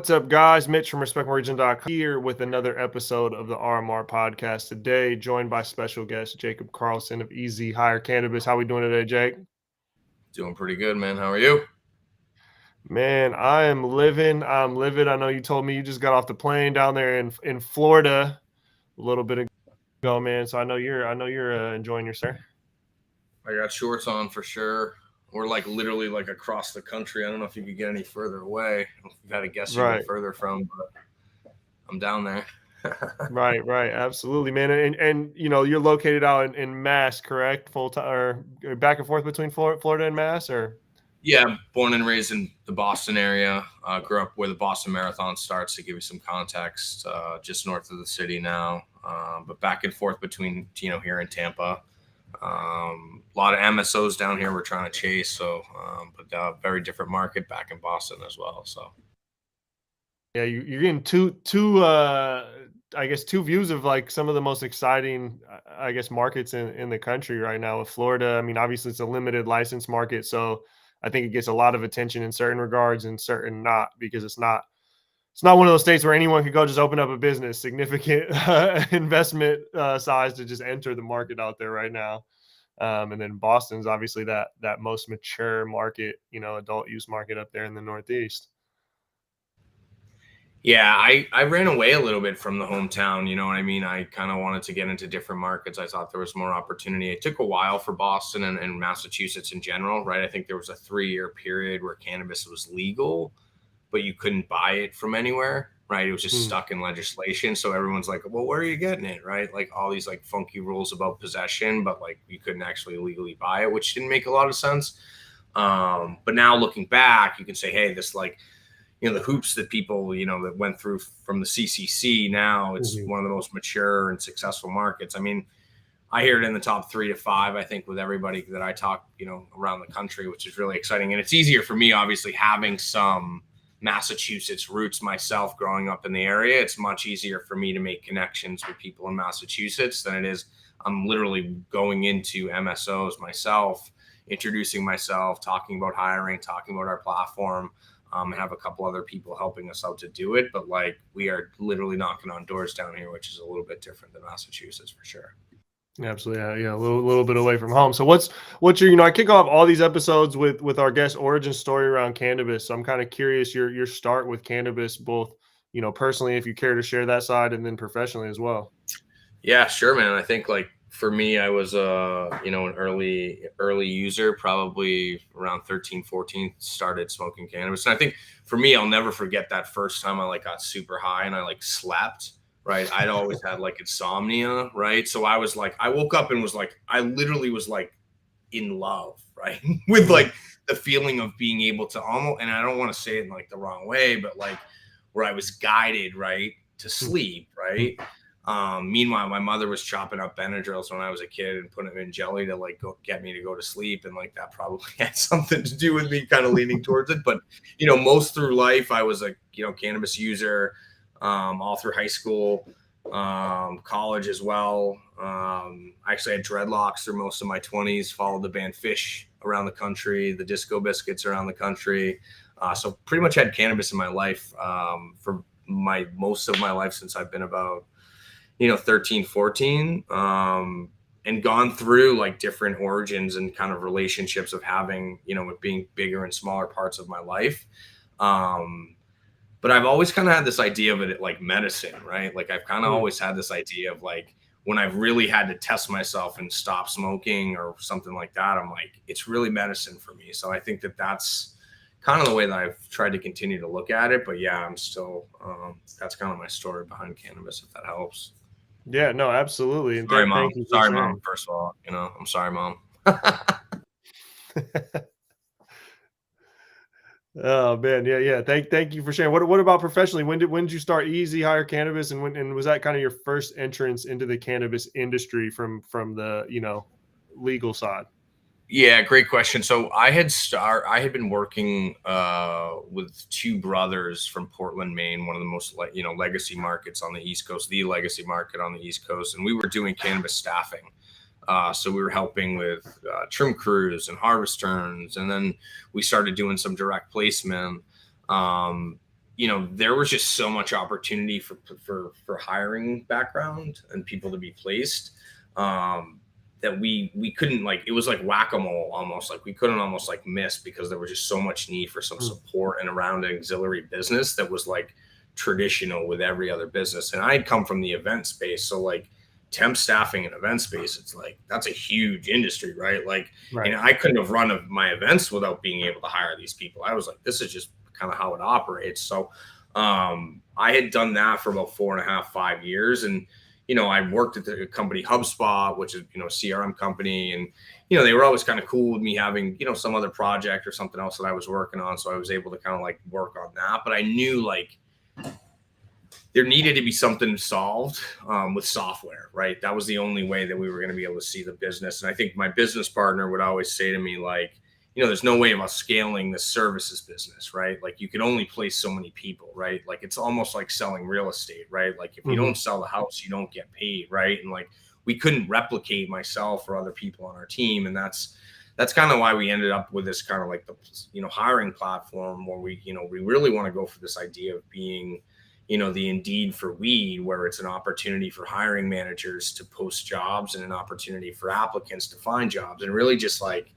What's up, guys? Mitch from RespectMyRegion.com here with another episode of the RMR Podcast. Today, joined by special guest Jacob Carlson of EzHire Cannabis. How we doing today, Jake? Doing pretty good, man. How are you? Man, I am living. I'm living. I know you told me you just got off the plane down there in Florida a little bit ago, man. So I know you're enjoying yourself. I got shorts on for sure. We're like literally like across the country. I don't know if you could get any further away. I've got to guess you're further from, but I'm down there. Right, absolutely, man. And you know, you're located out in Mass, correct? Full time or back and forth between Florida and Mass, or? Yeah, born and raised in the Boston area. Grew up where the Boston Marathon starts, to give you some context. Just north of the city now, but back and forth between here in Tampa. A lot of MSOs down here we're trying to chase, so but very different market back in Boston as well. So yeah, you're getting two I guess two views of like some of the most exciting I guess markets in the country right now. With Florida, I mean, obviously it's a limited license market, so I think it gets a lot of attention in certain regards and certain not, because it's not one of those states where anyone could go just open up a business. Significant investment size to just enter the market out there right now. And then Boston's obviously that most mature market, adult use market up there in the Northeast. Yeah, I ran away a little bit from the hometown. You know what I mean? I kind of wanted to get into different markets. I thought there was more opportunity. It took a while for Boston and Massachusetts in general, right? I think there was a 3-year period where cannabis was legal, but you couldn't buy it from anywhere, right? It was just stuck in legislation. So everyone's like, well, where are you getting it, right? Like all these like funky rules about possession, but like you couldn't actually legally buy it, which didn't make a lot of sense. But now looking back, you can say, hey, this like, the hoops that people, that went through from the CCC, now it's one of the most mature and successful markets. I mean, I hear it in the top 3 to 5, I think, with everybody that I talk, around the country, which is really exciting. And it's easier for me, obviously, having some Massachusetts roots myself growing up in the area. It's much easier for me to make connections with people in Massachusetts than it is. I'm literally going into MSOs myself, introducing myself, talking about hiring, talking about our platform. And have a couple other people helping us out to do it. But like, we are literally knocking on doors down here, which is a little bit different than Massachusetts for sure. Absolutely. Yeah. A little bit away from home. So what's your, I kick off all these episodes with our guest origin story around cannabis. So I'm kind of curious your start with cannabis, both, personally, if you care to share that side, and then professionally as well. Yeah, sure, man. I think like, for me, I was, an early user, probably around 13, 14, started smoking cannabis. And I think for me, I'll never forget that first time I like got super high and I like slept, right? I'd always had like insomnia, right? So I was like, I woke up and was like, I literally was like in love, right? With like the feeling of being able to almost, and I don't want to say it in like the wrong way, but like where I was guided, right, to sleep, right? Meanwhile, my mother was chopping up Benadryls when I was a kid and putting them in jelly to like get me to go to sleep. And like, that probably had something to do with me kind of leaning towards it. But, most through life, I was a, cannabis user, all through high school, college as well. I actually had dreadlocks through most of my 20s, followed the band Fish around the country, the Disco Biscuits around the country. So pretty much had cannabis in my life, for most of my life since I've been about 13, 14, and gone through like different origins and kind of relationships of having, it being bigger and smaller parts of my life. But I've always kind of had this idea of it like medicine, right? Like I've kind of always had this idea of like, when I've really had to test myself and stop smoking or something like that, I'm like, it's really medicine for me. So I think that that's kind of the way that I've tried to continue to look at it. But yeah, I'm still, that's kind of my story behind cannabis, if that helps. Yeah, no, absolutely. And sorry, Mom. Thank you sorry, Mom. First of all, I'm sorry, Mom. Oh man, yeah. Thank you for sharing. What about professionally? When did you start EzHire Cannabis, and was that kind of your first entrance into the cannabis industry from the legal side? Yeah, great question. So I had been working with 2 brothers from Portland, Maine, one of the most legacy markets on the East Coast, the legacy market on the East Coast, and we were doing cannabis staffing. So we were helping with trim crews and harvest turns, and then we started doing some direct placement. there was just so much opportunity for hiring background and people to be placed, that we couldn't, like, it was like whack-a-mole almost, like we couldn't almost like miss, because there was just so much need for some support and around an auxiliary business that was like traditional with every other business. And I had come from the event space, so like temp staffing and event space, it's like that's a huge industry, right? Like, and I couldn't have run my events without being able to hire these people. I was like, this is just kind of how it operates. So I had done that for about 4.5, 5 years. And, I worked at the company Hubspot, which is, a CRM company. And, they were always kind of cool with me having, some other project or something else that I was working on. So I was able to kind of like work on that. But I knew like there needed to be something solved with software, right? That was the only way that we were going to be able to see the business. And I think my business partner would always say to me, like, there's no way of us scaling this services business, right? Like you can only place so many people, right? Like it's almost like selling real estate, right? Like if you don't sell the house, you don't get paid, right? And like we couldn't replicate myself or other people on our team. And that's kind of why we ended up with this kind of like the, hiring platform where we really want to go for this idea of being, the Indeed for weed, where it's an opportunity for hiring managers to post jobs and an opportunity for applicants to find jobs, and really just like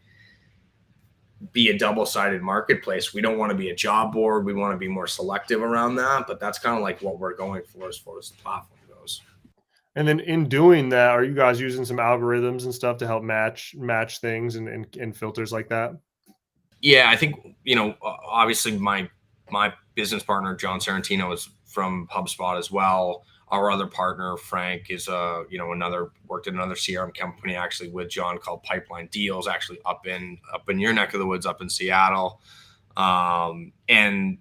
be a double-sided marketplace. We don't want to be a job board. We want to be more selective around that, but that's kind of like what we're going for as far as the platform goes. And then in doing that, are you guys using some algorithms and stuff to help match things and filters like that? Yeah, I think, obviously my business partner, John Sarantino, is from HubSpot as well. Our other partner, Frank, is worked at another CRM company actually with John called Pipeline Deals, actually up in your neck of the woods, up in Seattle. And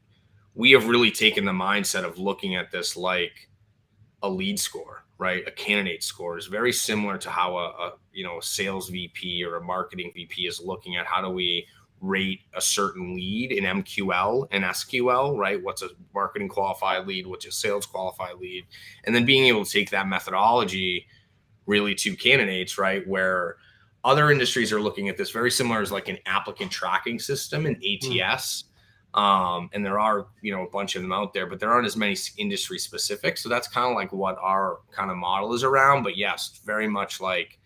we have really taken the mindset of looking at this like a lead score, right? A candidate score is very similar to how a sales VP or a marketing VP is looking at how do we rate a certain lead in MQL and SQL, right? What's a marketing qualified lead? What's a sales qualified lead? And then being able to take that methodology really to candidates, right? Where other industries are looking at this very similar as like an applicant tracking system, an ATS. And there are, a bunch of them out there, but there aren't as many industry specific. So that's kind of like what our kind of model is around. But yes, very much like,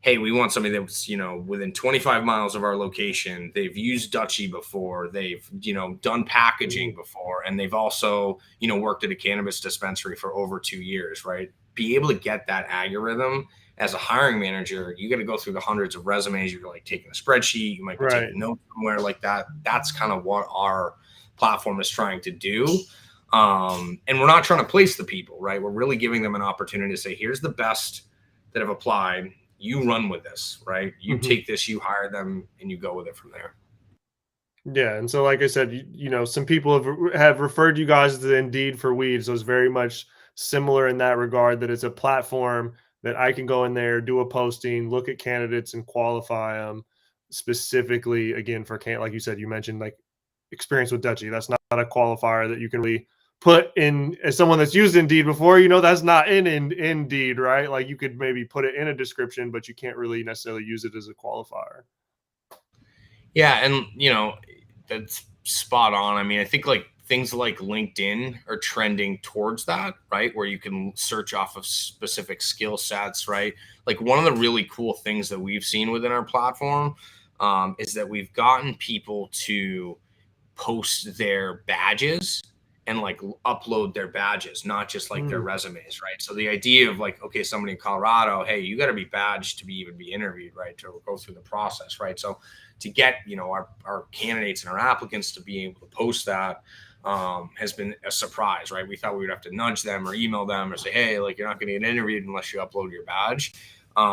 hey, we want somebody that's, within 25 miles of our location. They've used Dutchie before. They've, done packaging before. And they've also, worked at a cannabis dispensary for over 2 years, right? Be able to get that algorithm as a hiring manager. You got to go through the hundreds of resumes. You're like taking a spreadsheet. You might be taking notes somewhere like that. That's kind of what our platform is trying to do. And we're not trying to place the people, right? We're really giving them an opportunity to say, here's the best that have applied. You run with this, right? You take this, you hire them, and you go with it from there. Yeah. And so, like I said, some people have referred you guys to Indeed for weed. So it's very much similar in that regard, that it's a platform that I can go in there, do a posting, look at candidates and qualify them specifically, again, for like you said, you mentioned like experience with Dutchie. That's not a qualifier that you can really put in as someone that's used Indeed before. That's not in Indeed, right? Like you could maybe put it in a description, but you can't really necessarily use it as a qualifier. Yeah. And, that's spot on. I mean, I think like things like LinkedIn are trending towards that, right? Where you can search off of specific skill sets, right? Like one of the really cool things that we've seen within our platform is that we've gotten people to post their badges and like upload their badges, not just like their resumes, right? So the idea of like, okay, somebody in Colorado, hey, you got to be badged to even be interviewed, right? To go through the process, right? So to get, our candidates and our applicants to be able to post that has been a surprise, right? We thought we would have to nudge them or email them or say, hey, like you're not going to get interviewed unless you upload your badge.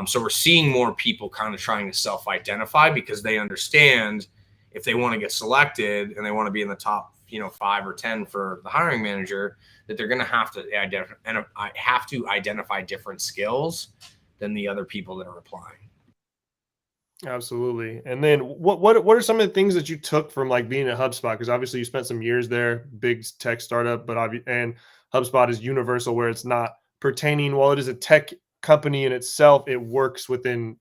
So we're seeing more people kind of trying to self-identify because they understand if they want to get selected and they want to be in the top 5 or 10 for the hiring manager, that they're going to have to identify different skills than the other people that are applying. Absolutely. And then what are some of the things that you took from like being at HubSpot? Because obviously you spent some years there, big tech startup, but and HubSpot is universal, where it's not pertaining. While it is a tech company in itself, it works within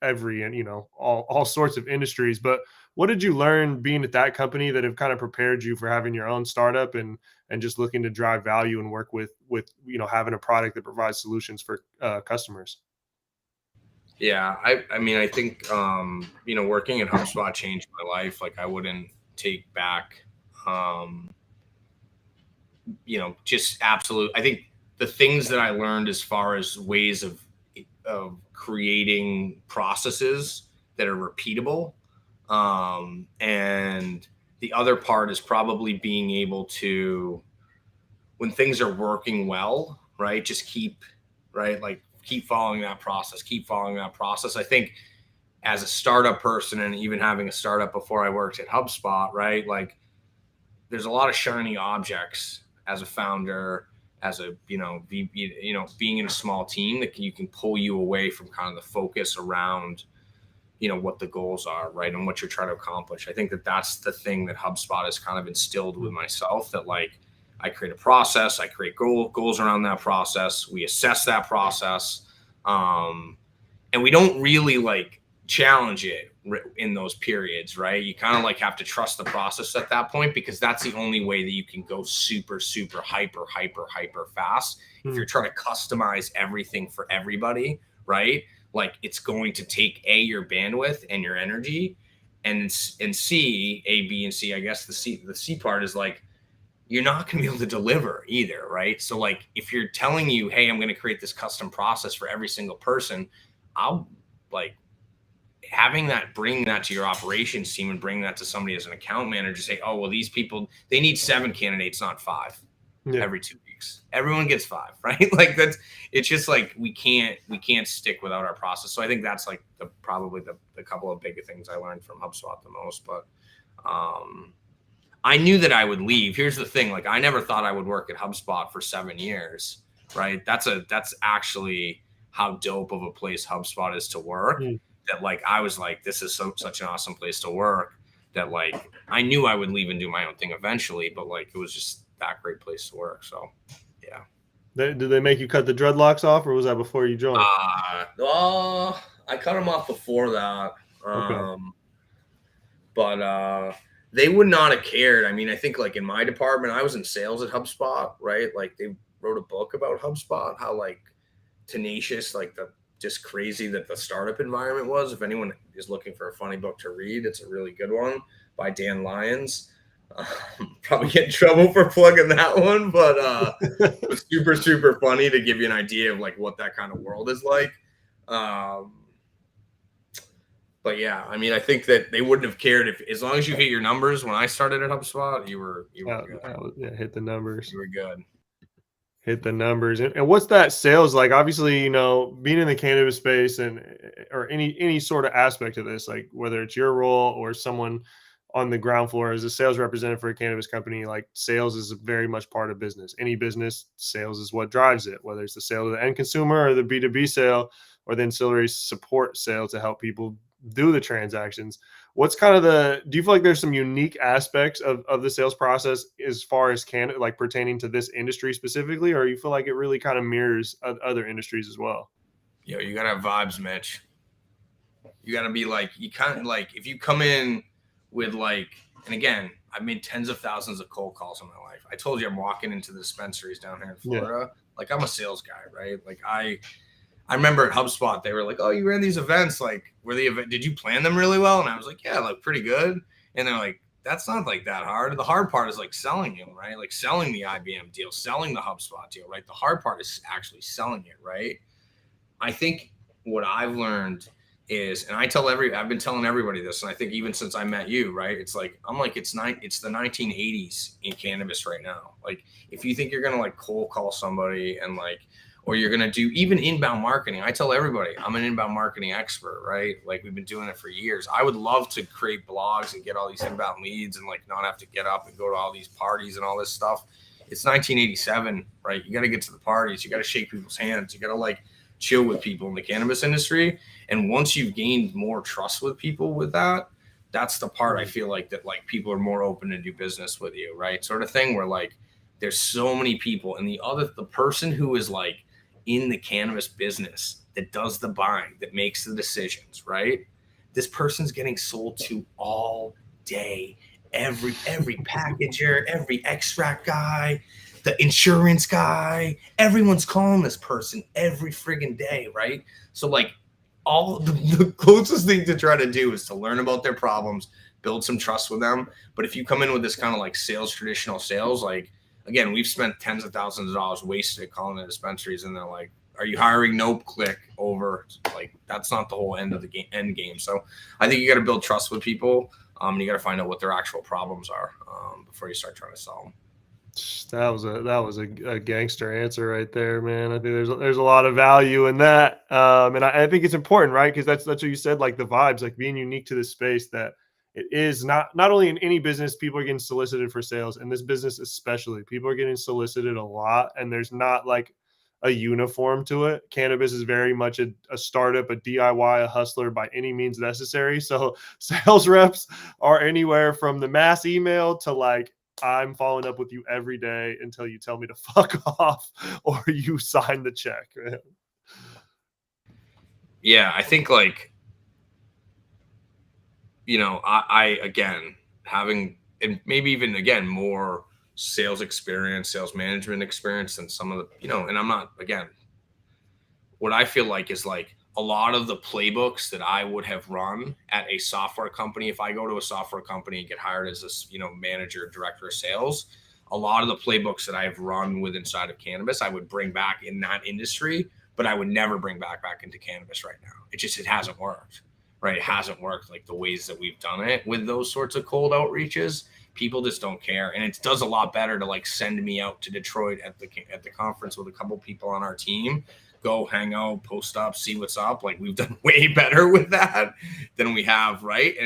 every, and, all sorts of industries. But what did you learn being at that company that have kind of prepared you for having your own startup and just looking to drive value and work with, having a product that provides solutions for customers? Yeah, I mean, I think working at HubSpot changed my life. Like, I wouldn't take back, just absolute. I think the things that I learned as far as ways of creating processes that are repeatable, and the other part is probably being able to, when things are working well, right, just keep following that process. I think as a startup person, and even having a startup before I worked at HubSpot, right, like, there's a lot of shiny objects as a founder, as a, being in a small team that can pull you away from kind of the focus around, what the goals are, right, and what you're trying to accomplish. I think that that's the thing that HubSpot has kind of instilled with myself, that, like, I create a process, I create goals around that process, we assess that process, and we don't really, like, challenge it in those periods, right? You kind of, like, have to trust the process at that point, because that's the only way that you can go super, super hyper fast. If you're trying to customize everything for everybody, right? Like, it's going to take your bandwidth and your energy, and C, A, B, and C. I guess the C part is, like, you're not going to be able to deliver either, right? So, like, if you're telling you, hey, I'm going to create this custom process for every single person, I'll, like, bring that to your operations team and bring that to somebody as an account manager, say, oh, well, these people, they need 7 candidates, not 5 every 2 weeks. Everyone gets 5, right? Like, it's just like, we can't stick without our process. So I think that's, like, probably the couple of big things I learned from HubSpot the most. But I knew that I would leave. Here's the thing. Like, I never thought I would work at HubSpot for 7 years, right? That's actually how dope of a place HubSpot is to work. That, like, I was like, this is such an awesome place to work, that, like, I knew I would leave and do my own thing eventually, but, like, it was just that great place to work. So, yeah. Did they make you cut the dreadlocks off, or was that before you joined? I cut them off before that. Okay. But they would not have cared. I mean, I think, like, in my department, I was in sales at HubSpot, right? Like, they wrote a book about HubSpot, how, like, tenacious, like, just crazy that the startup environment was. If anyone is looking for a funny book to read, it's a really good one by Dan Lyons. Probably get in trouble for plugging that one, but it's super, super funny to give you an idea of, like, what that kind of world is like. But yeah, I mean, I think that they wouldn't have cared as long as you hit your numbers. When I started at HubSpot, you were good. Hit the numbers. You were good. Hit the numbers. And what's that sales like? Obviously, being in the cannabis space or any sort of aspect of this, like, whether it's your role or someone on the ground floor as a sales representative for a cannabis company, like, sales is very much part of business. Any business, sales is what drives it, whether it's the sale to the end consumer or the B2B sale or the ancillary support sale to help people do the transactions. What's kind of do you feel like there's some unique aspects of the sales process as far as like pertaining to this industry specifically, or you feel like it really kind of mirrors other industries as well? You gotta have vibes, Mitch. You gotta be like, you kind of, like, if you come in with, like, and again, I've made tens of thousands of cold calls in my life. I told you I'm walking into the dispensaries down here in Florida. Yeah. Like, I'm a sales guy, right? Like, I remember at HubSpot, they were like, oh, you ran these events. Like, did you plan them really well? And I was like, yeah, like, pretty good. And they're like, that's not, like, that hard. The hard part is, like, selling them, right? Like, selling the IBM deal, selling the HubSpot deal, right? The hard part is actually selling it, right? I think what I've learned is, and I've been telling everybody this, and I think even since I met you, right? It's like, I'm like, it's the 1980s in cannabis right now. Like, if you think you're going to, like, cold call somebody and, like, or you're going to do even inbound marketing. I tell everybody I'm an inbound marketing expert, right? Like, we've been doing it for years. I would love to create blogs and get all these inbound leads and, like, not have to get up and go to all these parties and all this stuff. It's 1987, right? You got to get to the parties. You got to shake people's hands. You got to, like, chill with people in the cannabis industry. And once you've gained more trust with people with that, that's the part I feel like that, like, people are more open to do business with you, right? Sort of thing where, like, there's so many people, and the person who is, like, in the cannabis business that does the buying, that makes the decisions, right? This person's getting sold to all day. Every packager, every extract guy, the insurance guy, everyone's calling this person every friggin' day, right? So like all the closest thing to try to do is to learn about their problems, build some trust with them. But if you come in with this kind of like traditional sales, like again, we've spent tens of thousands of dollars wasted calling the dispensaries, and they're like, are you hiring? Nope. Click over. Like that's not the whole end game. So I think you got to build trust with people. And you got to find out what their actual problems are before you start trying to sell them. That was a gangster answer right there, man. I think there's a lot of value in that, and I think it's important, right? Because that's what you said, like the vibes, like being unique to this space. That it is not only in any business, people are getting solicited for sales. In this business, especially, people are getting solicited a lot, and there's not like a uniform to it. Cannabis is very much a startup, a DIY, a hustler by any means necessary. So sales reps are anywhere from the mass email to like, I'm following up with you every day until you tell me to fuck off or you sign the check. Yeah, I think like, you know, I again, having, and maybe even again, more sales experience, sales management experience than some of the, you know, and I'm not, again, what I feel like is like a lot of the playbooks that I would have run at a software company, if I go to a software company and get hired as this, you know, manager, director of sales, a lot of the playbooks that I've run with inside of cannabis, I would bring back in that industry, but I would never bring back into cannabis right now. It hasn't worked, right? It hasn't worked like the ways that we've done it with those sorts of cold outreaches. People just don't care. And it does a lot better to like send me out to Detroit at the conference with a couple people on our team, go hang out, post up, see what's up. Like we've done way better with that than we have. Right.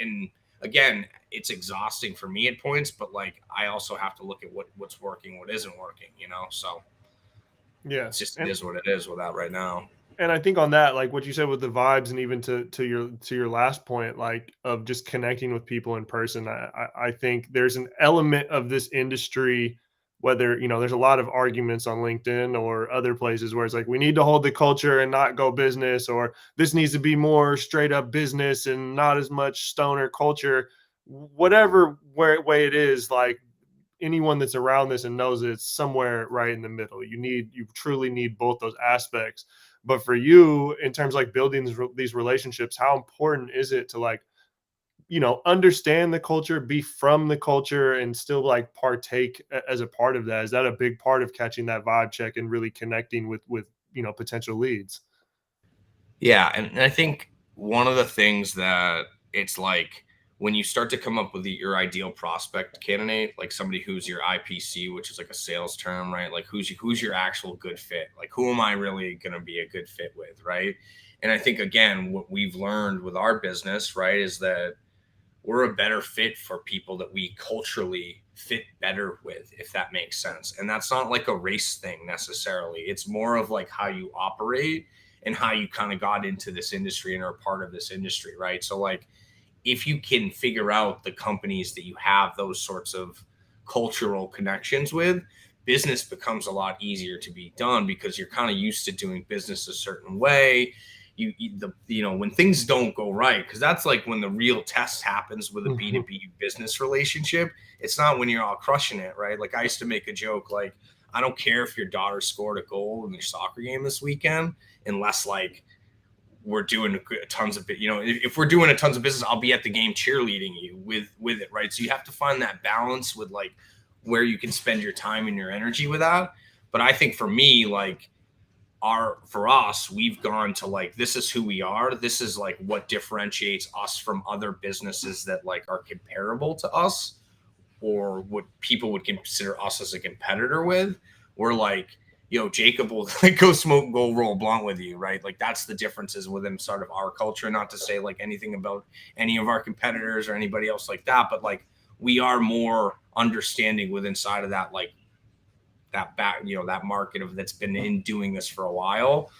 And again, it's exhausting for me at points, but like, I also have to look at what's working, what isn't working, you know? So yeah, it's just, it is what it is with that right now. And I think on that, like what you said with the vibes, and even to your last point, like of just connecting with people in person, I think there's an element of this industry, whether, you know, there's a lot of arguments on LinkedIn or other places where it's like, we need to hold the culture and not go business, or this needs to be more straight up business and not as much stoner culture, whatever way it is. Like anyone that's around this and knows it's somewhere right in the middle. You truly need both those aspects. But for you, in terms of like building these relationships, how important is it to like, you know, understand the culture, be from the culture, and still like partake as a part of that? Is that a big part of catching that vibe check and really connecting with you know, potential leads? Yeah. And I think one of the things that it's like, when you start to come up with your ideal prospect candidate, like somebody who's your IPC, which is like a sales term, right? Like who's your actual good fit? Like who am I really going to be a good fit with, right? And I think, again, what we've learned with our business, right, is that we're a better fit for people that we culturally fit better with, if that makes sense. And that's not like a race thing necessarily. It's more of like how you operate and how you kind of got into this industry and are part of this industry, right? So like, if you can figure out the companies that you have those sorts of cultural connections with, business becomes a lot easier to be done because you're kind of used to doing business a certain way. You know, when things don't go right, because that's like when the real test happens with a B2B business relationship. It's not when you're all crushing it, right? Like I used to make a joke, like, I don't care if your daughter scored a goal in your soccer game this weekend, unless like we're doing tons of, you know, if we're doing a tons of business, I'll be at the game cheerleading you with it. Right. So you have to find that balance with like where you can spend your time and your energy with that. But I think for me, like for us, we've gone to like, this is who we are. This is like what differentiates us from other businesses that like are comparable to us, or what people would consider us as a competitor with. We're like, yo, Jacob will like go roll a blunt with you, right? Like that's the differences within sort of our culture. Not to say like anything about any of our competitors or anybody else like that, but like we are more understanding with inside of that, like that back, you know, that market of that's been in doing this for a while.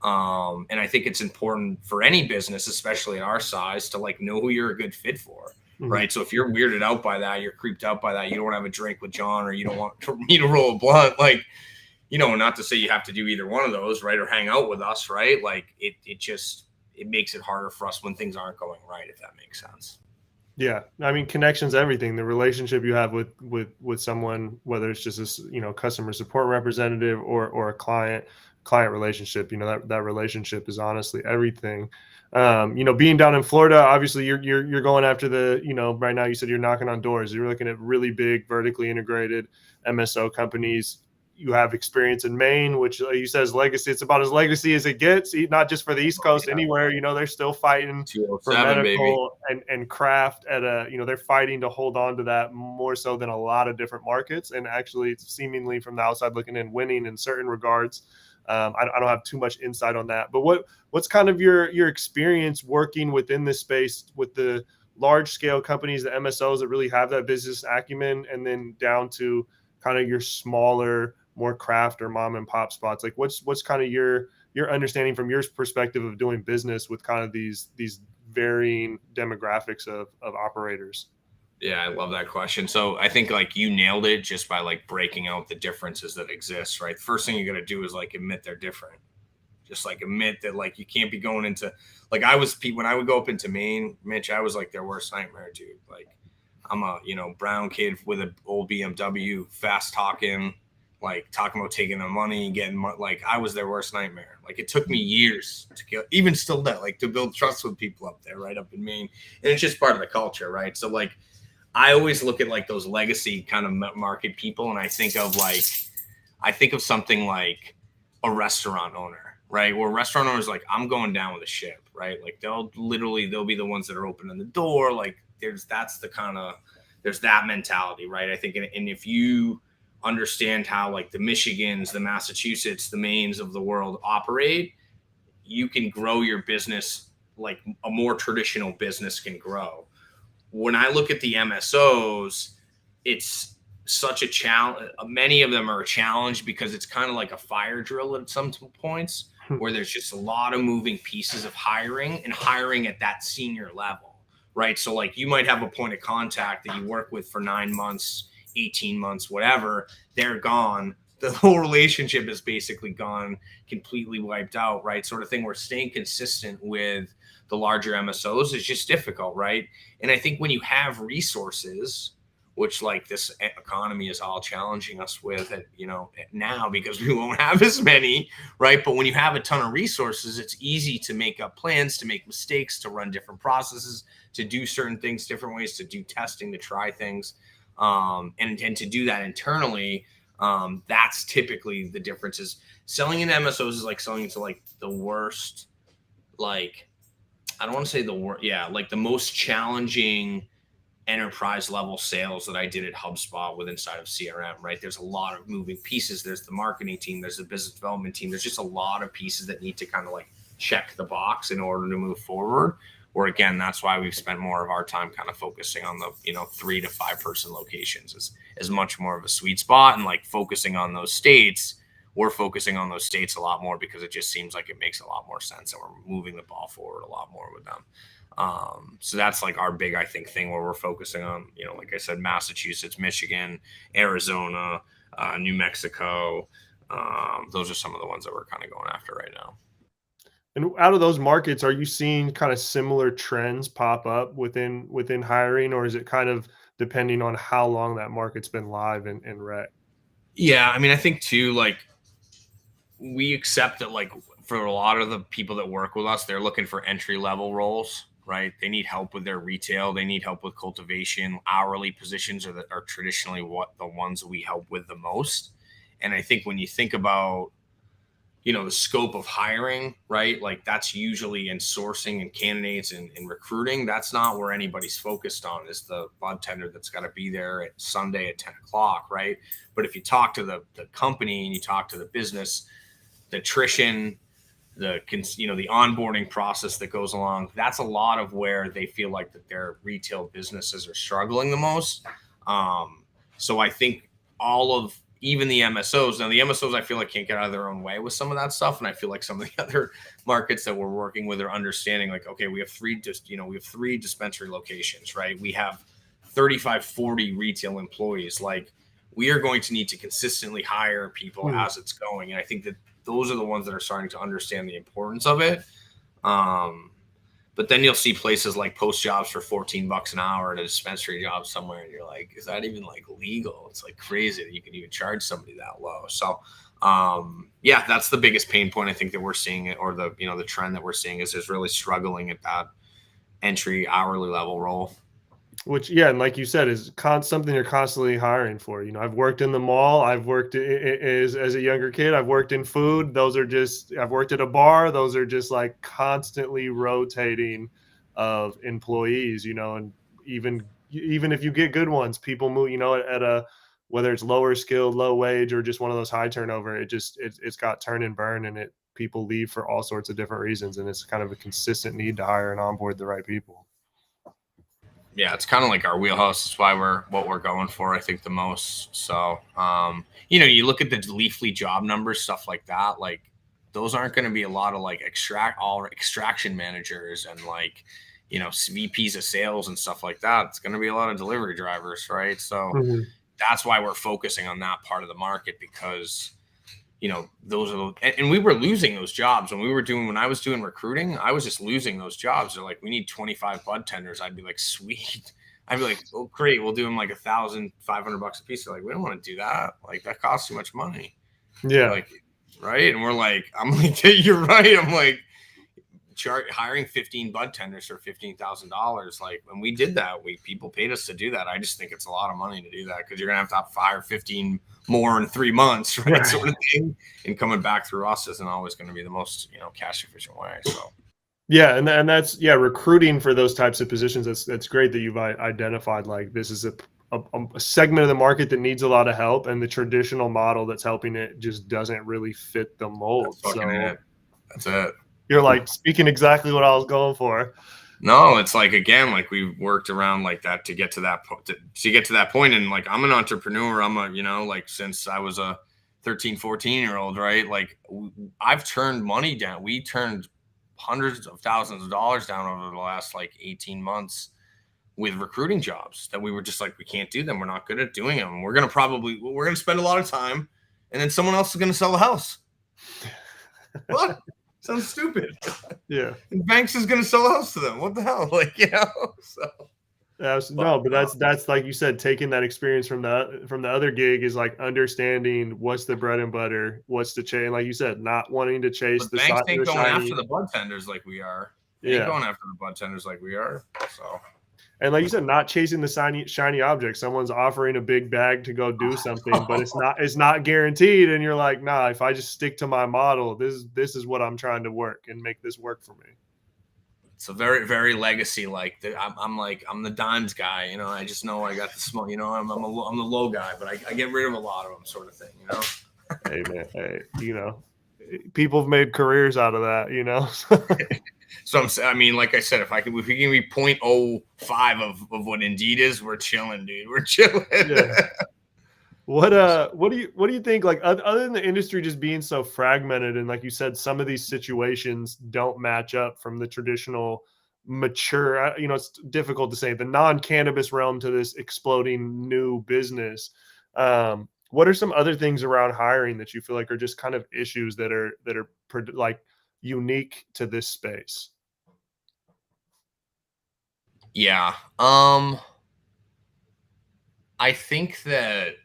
And I think it's important for any business, especially at our size, to like know who you're a good fit for. Right. So if you're weirded out by that, you're creeped out by that, you don't want to have a drink with John, or you don't want me to roll a blunt, like, not to say you have to do either one of those, right, or hang out with us, right? Like it makes it harder for us when things aren't going right, if that makes sense. Yeah, I mean, connections, everything. The relationship you have with someone, whether it's just a customer support representative or a client relationship, that relationship is honestly everything. Being down in Florida, obviously you're going after right now you said you're knocking on doors. You're looking at really big vertically integrated MSO companies. You have experience in Maine, which you said is legacy. It's about as legacy as it gets, not just for the East Coast, anywhere. They're still fighting for medical and craft they're fighting to hold on to that more so than a lot of different markets. And actually, it's seemingly from the outside looking in, winning in certain regards. I don't have too much insight on that. But what's kind of your experience working within this space with the large scale companies, the MSOs that really have that business acumen, and then down to kind of your smaller, more craft or mom and pop spots? Like what's kind of your understanding from your perspective of doing business with kind of these varying demographics of operators? Yeah, I love that question. So I think like you nailed it just by like breaking out the differences that exist, right? The first thing you got to do is like admit they're different. Just like admit that like you can't be going into like when I would go up into Maine, Mitch, I was like their worst nightmare, dude. Like I'm a brown kid with an old BMW, fast talking, like talking about taking their money and getting like I was their worst nightmare. Like it took me years to get, even still that, like to build trust with people up there, right up in Maine, and it's just part of the culture, right? So like I always look at like those legacy kind of market people, and I think of something like a restaurant owner, right? Where restaurant owners like I'm going down with a ship, right? Like they'll be the ones that are opening the door, like. There's that mentality, right? I think, and if you understand how like the Michigans, the Massachusetts, the Maines of the world operate, you can grow your business like a more traditional business can grow. When I look at the MSOs, it's such a challenge. Many of them are a challenge because it's kind of like a fire drill at some points where there's just a lot of moving pieces of hiring at that senior level. Right. So like you might have a point of contact that you work with for 9 months, 18 months, whatever. They're gone. The whole relationship is basically gone, completely wiped out. Right. Sort of thing. Where staying consistent with the larger MSOs is just difficult. Right. And I think when you have resources, which like this economy is all challenging us with now because we won't have as many, right? But when you have a ton of resources, it's easy to make up plans, to make mistakes, to run different processes, to do certain things different ways, to do testing, to try things, and to do that internally. That's typically the difference. Is selling in MSOs is like selling to like the worst, like I don't want to say the worst, like the most challenging enterprise level sales that I did at Hubspot with inside of CRM, right? There's a lot of moving pieces. There's the marketing team, there's the business development team. There's just a lot of pieces that need to kind of like check the box in order to move forward. Or again, that's why we've spent more of our time kind of focusing on the 3 to 5 person locations is much more of a sweet spot, and like focusing on those states. We're focusing on those states a lot more because it just seems like it makes a lot more sense, and we're moving the ball forward a lot more with them. So that's like our big, I think, thing where we're focusing on, like I said, Massachusetts, Michigan, Arizona, New Mexico. Those are some of the ones that we're kind of going after right now. And out of those markets, are you seeing kind of similar trends pop up within hiring, or is it kind of depending on how long that market's been live and rec? Yeah, I mean, I think too, like we accept that, like for a lot of the people that work with us, they're looking for entry level roles. Right? They need help with their retail. They need help with cultivation. Hourly positions are traditionally the ones we help with the most. And I think when you think about, the scope of hiring, right? Like that's usually in sourcing and candidates and recruiting. That's not where anybody's focused on, is the bud tender that's got to be there at Sunday at 10 o'clock, right? But if you talk to the company and you talk to the business, the attrition, the onboarding process that goes along, that's a lot of where they feel like that their retail businesses are struggling the most. So I think even the MSOs, now the MSOs I feel like can't get out of their own way with some of that stuff, and I feel like some of the other markets that we're working with are understanding like, okay, we have 3 dispensary locations, right? We have 35, 40 retail employees. Like we are going to need to consistently hire people as it's going. And I think that those are the ones that are starting to understand the importance of it. But then you'll see places like post jobs for $14 an hour at a dispensary job somewhere. And you're like, is that even like legal? It's like crazy that you can even charge somebody that low. So yeah, that's the biggest pain point I think that we're seeing, or the, you know, the trend that we're seeing is really struggling at that entry hourly level role. Which, yeah, and like you said, is something you're constantly hiring for. You know, I've worked in the mall. I've worked as a younger kid. I've worked in food. I've worked at a bar. Those are just like constantly rotating of employees, you know, and even if you get good ones, people move, you know, at whether it's lower skilled, low wage, or just one of those high turnover, it's got turn and burn, and people leave for all sorts of different reasons. And it's kind of a consistent need to hire and onboard the right people. Yeah, it's kind of like our wheelhouse. That's why what we're going for, I think, the most. So, you know, you look at the Leafly job numbers, stuff like that. Like, those aren't going to be a lot of like extraction managers and like, you know, VPs of sales and stuff like that. It's going to be a lot of delivery drivers, right? So that's why we're focusing on that part of the market, because, you know, those are and we were losing those jobs when I was doing recruiting. I was just losing those jobs. They're like, we need 25 bud tenders. I'd be like, sweet. I'd be like, oh, great, we'll do them like $1,500 a piece. They're like, we don't want to do that. Like, that costs too much money. Yeah. Like, right. And we're like, I'm like, you're right. I'm like, hiring 15 bud tenders for $15,000. Like, when we did that, people paid us to do that. I just think it's a lot of money to do that, because you're gonna have to hire 15 more in 3 months, right? Sort of thing. And coming back through us isn't always going to be the most, you know, cash efficient way. So yeah, and that's, yeah, recruiting for those types of positions. That's great that you've identified like this is a segment of the market that needs a lot of help, and the traditional model that's helping it just doesn't really fit the mold. That's it. You're like speaking exactly what I was going for. No, it's like, again, like we've worked around like that to get to that point. And like, I'm an entrepreneur. You know, like since I was a 13, 14-year-old, right? Like, I've turned money down. We turned hundreds of thousands of dollars down over the last like 18 months with recruiting jobs that we were just like, we can't do them. We're not good at doing them. We're going to spend a lot of time, and then someone else is going to sell the house. What? Sounds stupid. Yeah. And Banks is going to sell a house to them. What the hell? Like, you know, so. No, but that's like you said, taking that experience from the other gig is like understanding what's the bread and butter, what's the chain, like you said, not wanting to chase but the Banks ain't going after the bud tenders like we are. They ain't going after the bud tenders like we are. So. And like you said, not chasing the shiny object. Someone's offering a big bag to go do something, but it's not guaranteed. And you're like, nah, if I just stick to my model, this is what I'm trying to work and make this work for me. It's a very, very legacy. Like, I'm the dimes guy. You know, I just know I got the small. You know, I'm the low guy, but I get rid of a lot of them, sort of thing. You know. Hey man, hey, you know, people have made careers out of that. You know. So I mean, like I said, if we can be 0.05 of what Indeed is, we're chilling, dude. We're chilling. Yeah. What do you think? Like, other than the industry just being so fragmented, and like you said, some of these situations don't match up from the traditional mature. You know, it's difficult to say the non-cannabis realm to this exploding new business. What are some other things around hiring that you feel like are just kind of issues that are like unique to this space? Yeah. I think that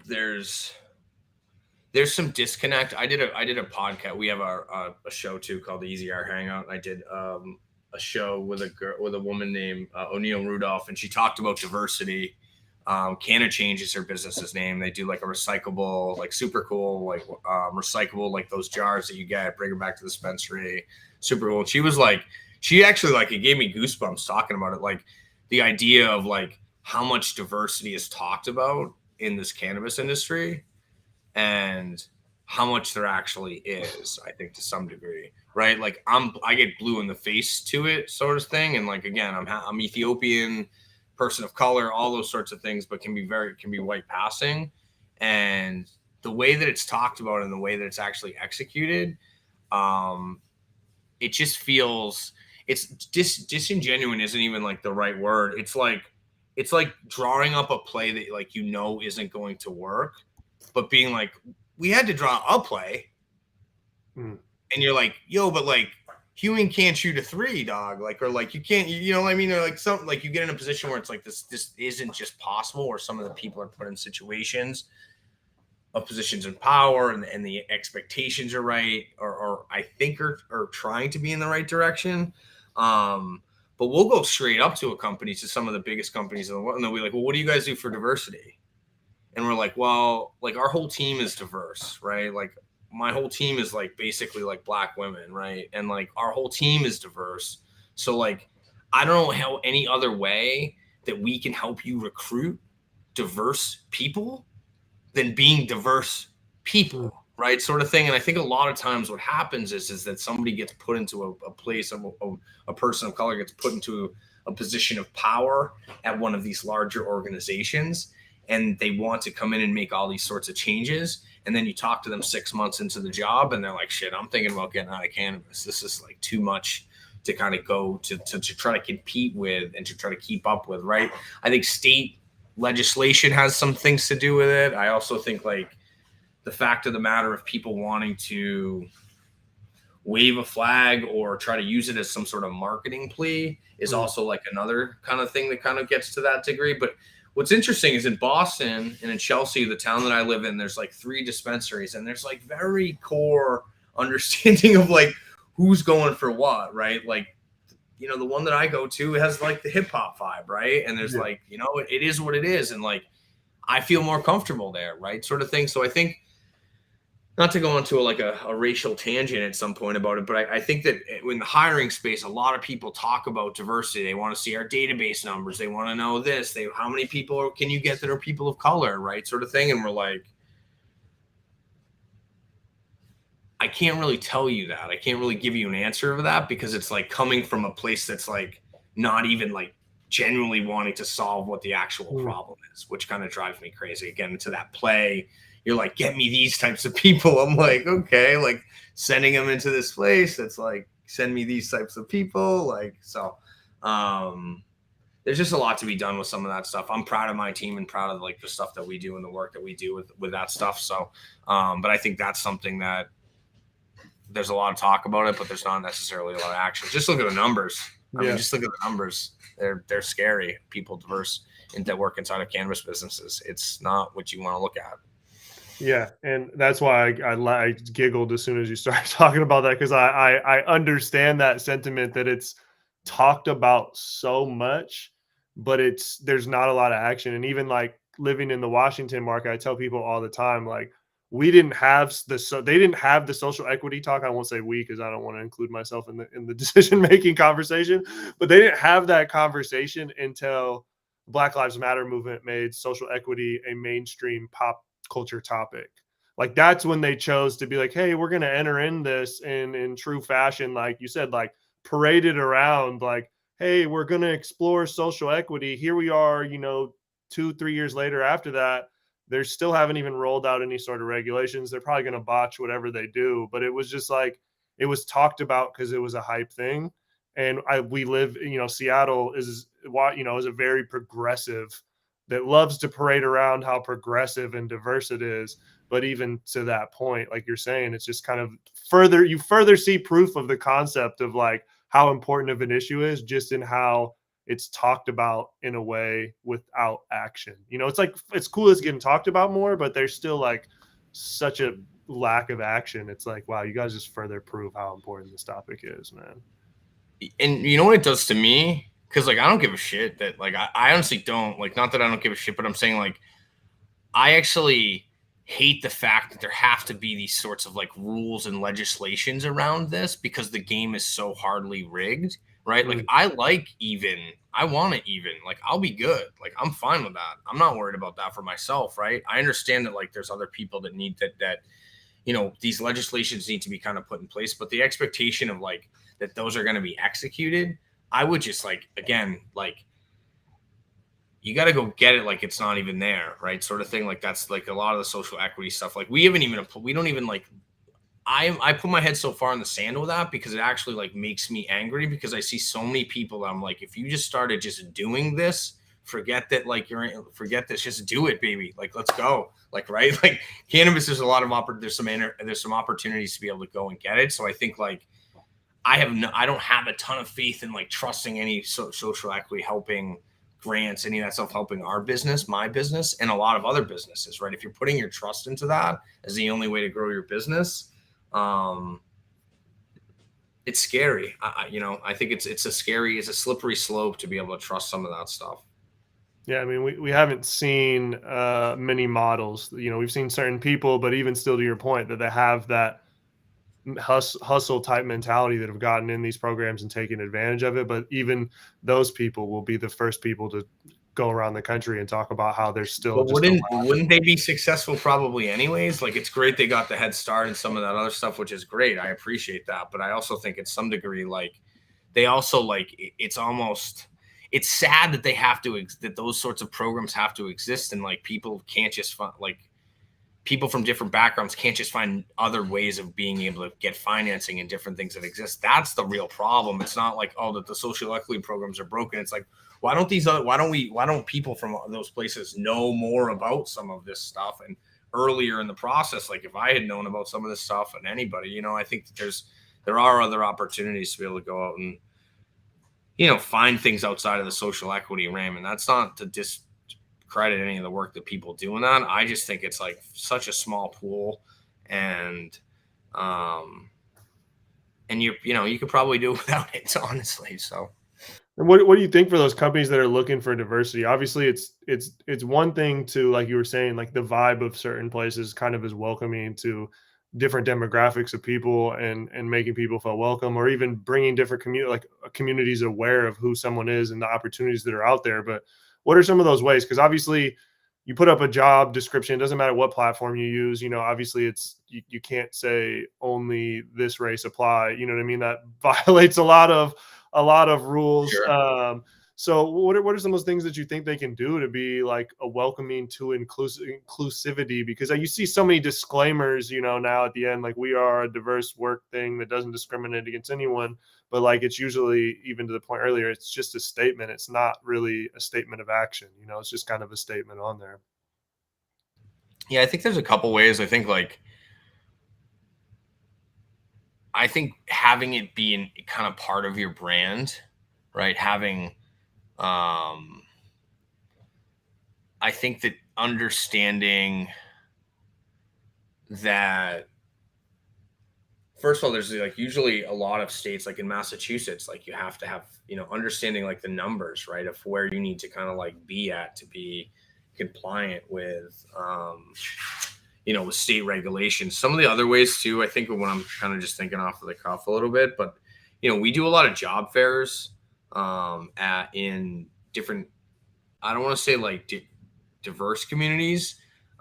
there's some disconnect. I did a podcast. We have a show too called the EzHire Hangout. I did a show with a woman named O'Neill Rudolph, and she talked about diversity. Canna Change is her business's name. They do like a recyclable, like super cool, like recyclable, like those jars that you get, bring them back to the dispensary. Super cool. And she was like, she actually, like, it gave me goosebumps talking about it. Like, the idea of like how much diversity is talked about in this cannabis industry and how much there actually is, I think, to some degree, right? Like, I get blue in the face to it, sort of thing. And like, again, I'm Ethiopian, person of color, all those sorts of things, but can be white passing. And the way that it's talked about and the way that it's actually executed, it just feels, it's disingenuous isn't even like the right word. It's like, it's like drawing up a play that like, isn't going to work, but being like, we had to draw a play. And you're like, yo, but like Hewing can't shoot a 3, dog. Like, or like you can't, you know what I mean? Or like something like you get in a position where it's like this isn't just possible, or some of the people are put in situations of positions of power and the expectations are right, or I think are trying to be in the right direction. But we'll go straight up to a company, to some of the biggest companies in the world, and they'll be like, well, what do you guys do for diversity? And we're like, well, like our whole team is diverse, right? Like my whole team is like basically like Black women, right? And like our whole team is diverse. So like, I don't know how any other way that we can help you recruit diverse people than being diverse people, right? Sort of thing. And I think a lot of times what happens is that somebody gets put into a place of a person of color gets put into a position of power at one of these larger organizations, and they want to come in and make all these sorts of changes. And then you talk to them 6 months into the job and they're like, shit, I'm thinking about getting out of cannabis. This is like too much to kind of go to try to compete with and to try to keep up with, right? I think state legislation has some things to do with it. I also think like the fact of the matter of people wanting to wave a flag or try to use it as some sort of marketing plea is also like another kind of thing that kind of gets to that degree. But what's interesting is in Boston and in Chelsea, the town that I live in, there's like 3 dispensaries, and there's like very core understanding of like who's going for what, right? Like, you know, the one that I go to has like the hip hop vibe, right? And there's like, you know, it is what it is. And like, I feel more comfortable there, right? Sort of thing. So I think, not to go into a racial tangent at some point about it, but I think that in the hiring space, a lot of people talk about diversity. They want to see our database numbers. They want to know this. How many people can you get that are people of color, right? Sort of thing. And we're like, I can't really tell you that. I can't really give you an answer of that, because it's like coming from a place that's like not even like genuinely wanting to solve what the actual problem is, which kind of drives me crazy. Again, into that play, you're like, get me these types of people. I'm like, okay, like sending them into this place. It's like, send me these types of people. Like, so there's just a lot to be done with some of that stuff. I'm proud of my team and proud of like the stuff that we do and the work that we do with that stuff. So, but I think that's something that there's a lot of talk about it, but there's not necessarily a lot of action. Just look at the numbers. I mean, just look at the numbers. They're scary. People diverse that work inside of cannabis businesses. It's not what you want to look at. Yeah, and that's why I giggled as soon as you started talking about that, because I understand that sentiment, that it's talked about so much, but there's not a lot of action. And even like living in the Washington market, I tell people all the time, like, they didn't have the social equity talk. I won't say we, because I don't want to include myself in the decision making conversation, but they didn't have that conversation until Black Lives Matter movement made social equity a mainstream pop culture topic. Like, that's when they chose to be like, hey, we're going to enter in this in true fashion, like you said, like paraded around, like, hey, we're going to explore social equity. Here we are, 2-3 years later. After that, they still haven't even rolled out any sort of regulations. They're probably going to botch whatever they do, but it was just like, it was talked about because it was a hype thing. And we live, Seattle is a very progressive, that loves to parade around how progressive and diverse it is. But even to that point, like you're saying, it's just kind of you further see proof of the concept of like how important of an issue is, just in how it's talked about in a way without action. It's like, it's cool it's getting talked about more, but there's still like such a lack of action. It's like, wow, you guys just further prove how important this topic is, man. And you know what it does to me? Because like, I don't give a shit that like, I honestly don't, like, not that I don't give a shit, but I'm saying like, I actually hate the fact that there have to be these sorts of like rules and legislations around this, because the game is so hardly rigged, right? Like, I want it even, like, I'll be good. Like, I'm fine with that. I'm not worried about that for myself, right? I understand that like there's other people that need that, these legislations need to be kind of put in place, but the expectation of like, that those are going to be executed, I would just like, again, like, you got to go get it. Like, it's not even there, right? Sort of thing. Like, that's like a lot of the social equity stuff. Like, we don't even like, I put my head so far in the sand with that, because it actually like makes me angry, because I see so many people that I'm like, if you just started just doing this forget that, like, forget this, just do it, baby. Like, let's go. Like, right. Like cannabis, there's a lot of there's some opportunities to be able to go and get it. So I think like, I don't have a ton of faith in like trusting any social equity helping grants, any of that stuff helping our business, my business, and a lot of other businesses, right? If you're putting your trust into that as the only way to grow your business, it's scary. I think it's a slippery slope to be able to trust some of that stuff. Yeah, I mean, we haven't seen many models. We've seen certain people, but even still, to your point, that they have that hustle type mentality that have gotten in these programs and taken advantage of it. But even those people will be the first people to go around the country and talk about how they're still. But wouldn't they be successful probably anyways? Like, it's great they got the head start and some of that other stuff, which is great. I appreciate that. But I also think at some degree, like, they also like it's sad that they have to that those sorts of programs have to exist, and like people can't just find, like, people from different backgrounds can't just find other ways of being able to get financing and different things that exist. That's the real problem. It's not like, oh, that the social equity programs are broken. It's like, why don't people from those places know more about some of this stuff and earlier in the process? Like, if I had known about some of this stuff, and anybody, I think that there are other opportunities to be able to go out and, find things outside of the social equity realm. And that's not to discredit any of the work that people do in that. I just think it's like such a small pool, and you could probably do without it, honestly. So. And what do you think for those companies that are looking for diversity? Obviously, it's one thing to, like you were saying, like the vibe of certain places kind of is welcoming to different demographics of people and making people feel welcome, or even bringing different communities aware of who someone is and the opportunities that are out there. But what are some of those ways? Because obviously, you put up a job description. It doesn't matter what platform you use. Obviously, you can't say only this race apply. You know what I mean? That violates a lot of rules. Sure. So what are some of those things that you think they can do to be like a welcoming to inclusivity? Because you see so many disclaimers, now at the end, like, we are a diverse work thing that doesn't discriminate against anyone. But like, it's usually, even to the point earlier, it's just a statement. It's not really a statement of action. It's just kind of a statement on there. Yeah, I think there's a couple ways. I think having it be kind of part of your brand, right? I think that understanding that, first of all, there's like usually a lot of states, like in Massachusetts, like you have to have, understanding like the numbers, right, of where you need to kind of like be at to be compliant with, with state regulations. Some of the other ways too, I think, when I'm kind of just thinking off of the cuff a little bit, but, we do a lot of job fairs in different, I don't want to say like diverse communities.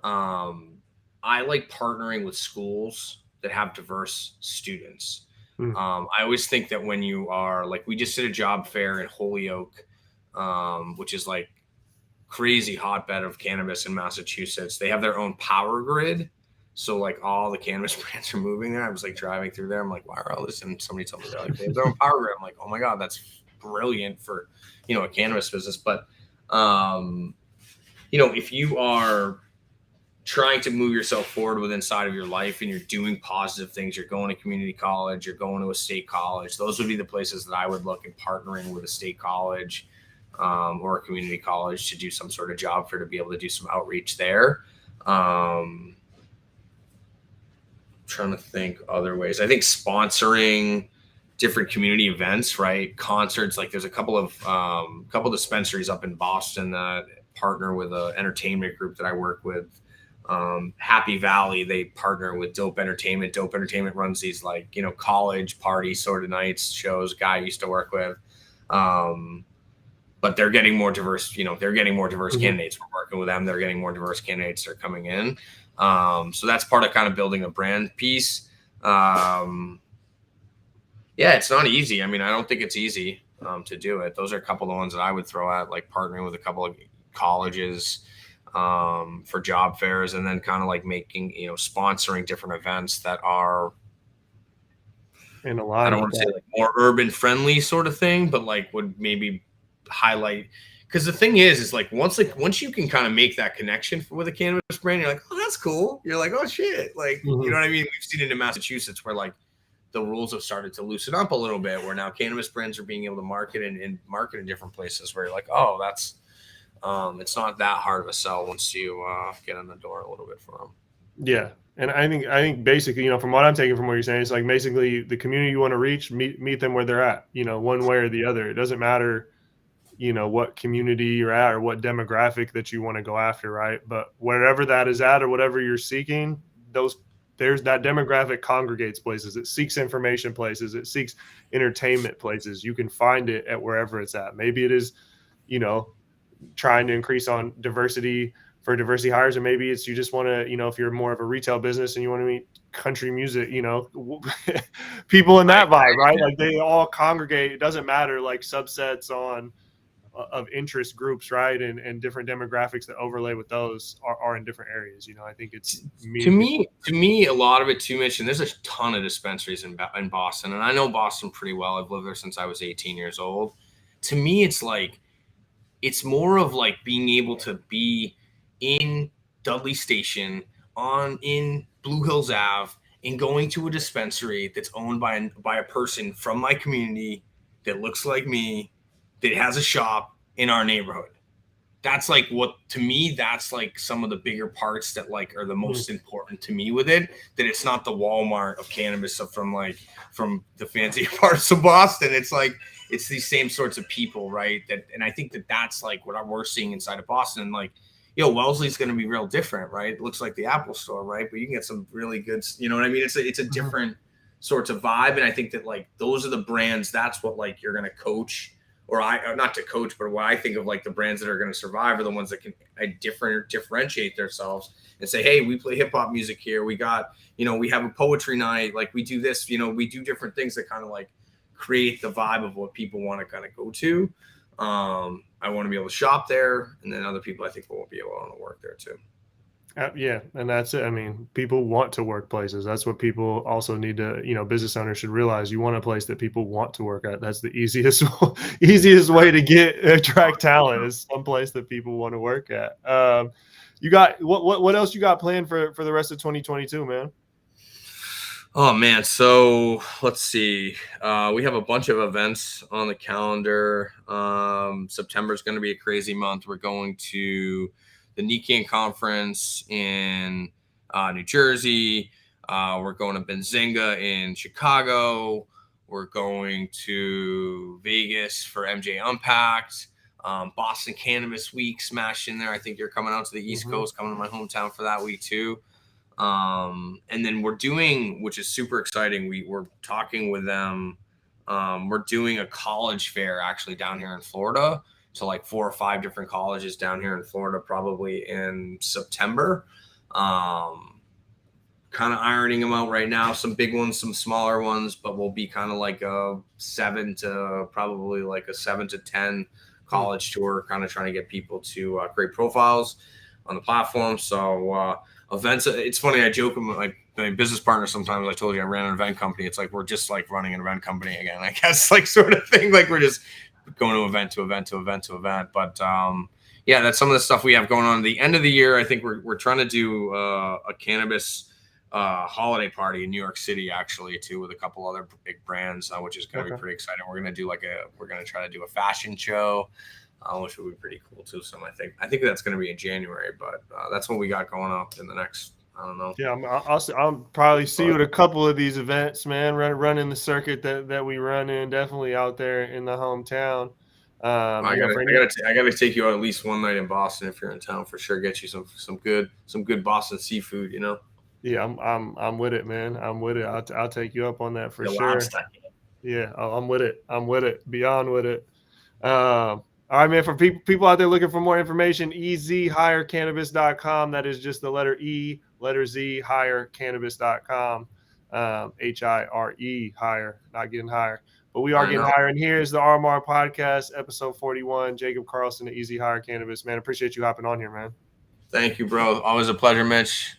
I like partnering with schools that have diverse students. I always think that when you are like, we just did a job fair in Holyoke, which is like crazy hotbed of cannabis in Massachusetts. They have their own power grid. So like all the cannabis brands are moving there. I was like driving through there. I'm like, why are all this? And somebody told me they're like, they have their own power grid. I'm like, oh my God, that's brilliant for, a cannabis business. But, if you are trying to move yourself forward with inside of your life and you're doing positive things, you're going to community college, you're going to a state college, those would be the places that I would look at partnering with a state college or a community college to do some sort of job fair, to be able to do some outreach there. Trying to think other ways. I think sponsoring different community events, right? Concerts. Like, there's a couple of dispensaries up in Boston that partner with an entertainment group that I work with. Happy Valley, they partner with Dope Entertainment. Dope Entertainment runs these like, college party sort of nights, shows. Guy I used to work with. But they're getting more diverse, candidates. We're working with them. They're getting more diverse candidates that are coming in. So that's part of kind of building a brand piece. Yeah, it's not easy. I mean, I don't think it's easy to do it. Those are a couple of the ones that I would throw at, like partnering with a couple of colleges for job fairs, and then kind of like making, sponsoring different events that are, in a lot, I don't want to say like more urban friendly sort of thing, but like would maybe highlight because the thing is like once you can kind of make that connection with a cannabis brand, you're like, oh, that's cool. You're like, oh shit, like you know what I mean? We've seen it in Massachusetts where like the rules have started to loosen up a little bit, where now cannabis brands are being able to market and market in different places. Where you're like, oh, that's it's not that hard of a sell once you get in the door a little bit for them. Yeah. And I think basically, you know, from what I'm taking from what you're saying, it's like basically the community you want to reach, meet them where they're at, you know, one way or the other. It doesn't matter, you know, what community you're at or what demographic that you want to go after, right? But wherever that is at or whatever you're seeking, there's that demographic congregates places. It seeks information places. It seeks entertainment places. You can find it at wherever it's at. Maybe it is, you know, trying to increase on diversity for diversity hires, and maybe it's you just want to, you know, if you're more of a retail business and you want to meet country music, you know, people in that vibe, right? Like they all congregate. It doesn't matter, like subsets of interest groups, right? And different demographics that overlay with those are in different areas. You know, I think it's to me a lot of it too, Mitch. And there's a ton of dispensaries in Boston, and I know Boston pretty well. I've lived there since I was 18 years old. To me, it's like it's more of like being able to be in Dudley Station in Blue Hills Ave and going to a dispensary that's owned by a person from my community that looks like me, that has a shop in our neighborhood. That's like what, to me, that's like some of the bigger parts that like are the most important to me with it, that it's not the Walmart of cannabis from the fancy parts of Boston. It's like, it's these same sorts of people, right? And I think that's like what we're seeing inside of Boston. Like, Wellesley's going to be real different, right? It looks like the Apple Store, right? But you can get some really good, you know what I mean? It's a different sorts of vibe. And I think that like, those are the brands, that's what like you're going to coach, or not to coach, but what I think of like the brands that are going to survive are the ones that can differentiate themselves and say, hey, we play hip hop music here. We got, we have a poetry night. Like we do this, we do different things that kind of like create the vibe of what people want to kind of go to. I want to be able to shop there, and then other people I think will be able to work there too. Yeah, and that's it. I mean, people want to work places. That's what people also need to, business owners should realize. You want a place that people want to work at. That's the easiest way to attract talent, is some place that people want to work at. You got what else you got planned for the rest of 2022, man? Oh man, so let's see. We have a bunch of events on the calendar. September is going to be a crazy month. We're going to the NECAN conference in New Jersey. We're going to Benzinga in Chicago. We're going to Vegas for MJ Unpacked. Boston Cannabis Week smashed in there. I think you're coming out to the East Coast, coming to my hometown for that week too. And then we're doing, which is super exciting, we're talking with them. We're doing a college fair actually down here in Florida. So like 4 or 5 different colleges down here in Florida, probably in September. Kind of ironing them out right now. Some big ones, some smaller ones, but we'll be kind of like a 7 to 10 college tour, kind of trying to get people to create profiles on the platform. So events, it's funny, I joke with my business partner sometimes. I told you I ran an event company. It's like we're just like running an event company again, I guess, like sort of thing. Like we're just going to event to event to event to event. But yeah, that's some of the stuff we have going on. At the end of the year, I think we're trying to do a cannabis holiday party in New York City, actually, too, with a couple other big brands, which is going to be pretty exciting. We're going to try to do a fashion show, which would be pretty cool too. So I think that's going to be in January, but that's what we got going up in the next, I don't know. Yeah, I'll probably see you at a couple of these events, man. Running the circuit that we run in, definitely out there in the hometown. I gotta take you out at least one night in Boston if you're in town for sure. Get you some good Boston seafood, Yeah, I'm with it, man. I'm with it. I'll take you up on that for sure. Yeah, I'm with it. Beyond with it. All right, man, for people out there looking for more information, EzHireCannabis.com. That is just the letter E, letter Z, HireCannabis.com. HIRE, hire, not getting higher. But we are getting higher. And here's the RMR Podcast, episode 41. Jacob Carlson of EzHire Cannabis. Man, appreciate you hopping on here, man. Thank you, bro. Always a pleasure, Mitch.